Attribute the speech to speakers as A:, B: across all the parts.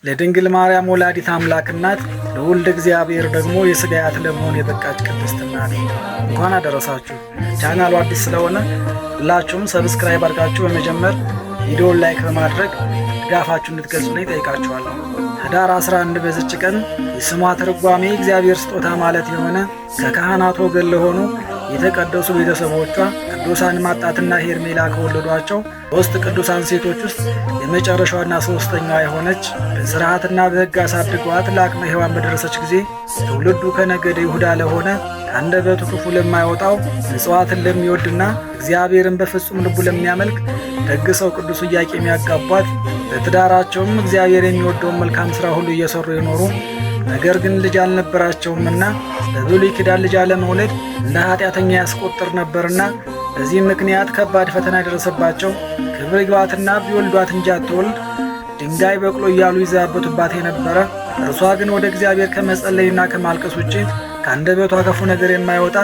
A: ለድንግል ማርያም ወላዲት አምላክ እናት ለወልደ እግዚአብሔር ደግሞ የሥጋ አያት ለመሆን የበቃች ቅድስት እናት እንኳን አደረሳችሁ። ቻናሉ አዲስ ስለሆነ ሁላችሁም ሰብስክራይብ አድርጋችሁ በመጀመር ቪዲዮውን ላይክ በማድረግ ድጋፋችሁን እንድትገልጹልኝ ጠይቃችኋለሁ። ህዳር 11 በዚች ቀን የስሟ ትርጓሜ እግዚአብሔር ስጦታ ማለት የሆነ ከካህናት ወገን ለሆኑ የተቀደሱ ቤተሰቦቿ ቅዱሳን ማጣትና ሄርሜላ ከወለዷቸው 3 ቅዱሳን ሴቶች ውስጥ የመጨረሻዋና ሶስተኛዋ የሆነች በሥርዓትና በሕግ አሳድገዋት ለአቅመ ሔዋን በደረሰች ጊዜ ትውልዱ ከነገደ ይሁዳ ለሆነ ከአንደበቱ ክፉ ለማይወጣው ምጽዋትን ለሚወድና እግዚአብሔርን በፍጹም ልቡ ለሚያመልክ ደግ ሰው ቅዱስ ኢያቄም ያጋቧት። በትዳራቸውም እግዚአብሔር የሚወደውን መልካም ሥራ ሁሉ እየሰሩ የኖሩ ነገር ግን ልጅ አልነበራቸውምና በብሉይ ኪዳን ልጅ አለመውለድ እንደ ኃጢአተኛ ያስቆጥር ነበርና በዚህም ምክንያት ከባድ ፈተና የደረሰባቸው ክብር ይግባትና ቢወልዷት እንጂ አትወልድ ድንጋይ በቅሎ እያሉ ይዘባበቱባት የነበረ እርሷ ግን ወደ እግዚአብሔር ከመጸለይና ከማልቀስ ውጭ ከአንደበቷ ክፉ ነገር የማይወጣ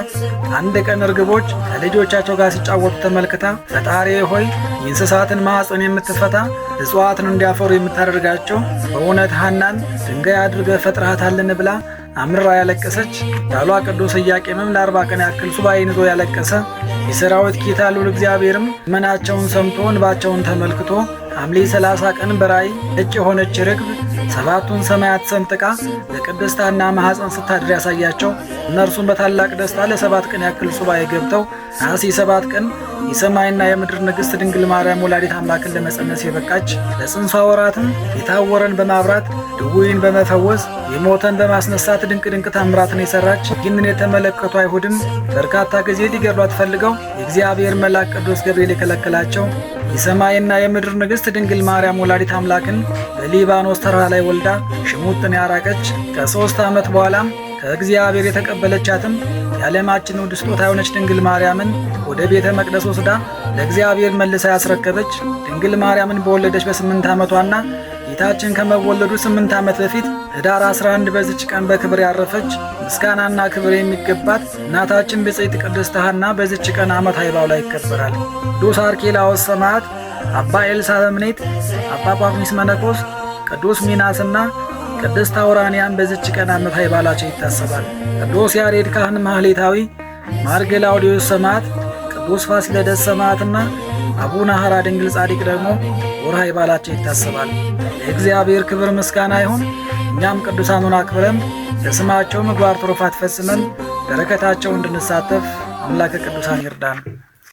A: አንድ ቀን እርግቦች ከልጆቻቸው ጋር ሲጫወቱ ተመልክታ ፈጣሪ ሆይ የእንስሳትን ማኅፀን የምትፈታ እጽዋትን እንዲያፈሩ የምታደርጋቸው በእውነት ሐናን ድንጋይ አድርገህ ፈጥረሃታልን ብላ አምርራ ያለቀሰች። ባሏ ቅዱስ ኢያቄምም ለ40 ቀን ያክል ሱባዔን ይዞ ያለቀሰ። የሠራዊት ጌታ ልዑል እግዚአብሔርም ልመናቸውን ሰምቶ እንባቸውን ተመልክቶ ሐምሌ 30 ቀን በራእይ ነጭ የሆነች ርግብ 7ቱን ሰማያት ሰንጥቃ ለቅድስት ሐና ማኅፀን ስታድር ያሳያቸው። እነርሱም በታላቅ ደስታ ለ7 ቀን ያክል ሱባዔ ገብተው ነሐሴ 7 ቀን የሰማይና የምድር ንግሥት ድንግል ማርያም ወላዲት አምላክን ለመጸነስ የበቃች። ለጽንሷ ወራትም የታወረን በማብራት ድውይን በመፈወስ የሞተን በማስነሳት ድንቅ ታምራትን የሰራች። ይህንን የተመለከቱ አይሁድም በርካታ ጊዜ ሊገድሏት ፈልገው የእግዚአብሔር መልአክ ቅዱስ ገብርኤል የከለከላቸው። የሰማይና የምድር ንግሥት ድንግል ማርያም ወላዲት አምላክን በሊባኖስ ተራራ ላይ ወልዳ ሽሙጥን ያራቀች። ከ3 ዓመት በኋላም ከእግዚአብሔር የተቀበለቻትም የዓለማችን ውድ ስጦታ የሆነች ድንግል ማርያምን ወደ ቤተ መቅደስ ወስዳ ለእግዚአብሔር መልሳ ያስረከበች። ድንግል ማርያምን በወለደች በ8 ዓመቷና ጌታችን ከመወለዱ 8 ዓመት በፊት ህዳር 11 በዚች ቀን በክብር ያረፈች ምስጋናና ክብር የሚገባት እናታችን ብፅዕት ቅድስት ሐና በዚች ቀን ዓመታዊ በዓሏ ይከበራል። ቅዱስ አርኬላዎስ ሰማዕት፣ አባ ኤልሳዕ በምኔት፣ አባ ጳኩሚስ መነኮስ፣ ቅዱስ ሚናስና ቅድስት አውራንያን በዚች ቀን ዓመታዊ በዓላቸው ይታሰባል። ቅዱስ ያሬድ ካህን ማህሌታዊ፣ ማር ገላውዴዎስ ሰማዕት፣ ቅዱስ ፋሲለደስ ሰማዕትና አቡነ ሐራ ድንግል ጻድቅ ደግሞ ወርኃዊ በዓላቸው ይታሰባል። ለእግዚአብሔር ክብር ምስጋና ይሁን። እኛም ቅዱሳኑን አክብረን ለስማቸው ምግባር ትሩፋት ፈጽመን በረከታቸው እንድንሳተፍ አምላከ ቅዱሳን ይርዳን።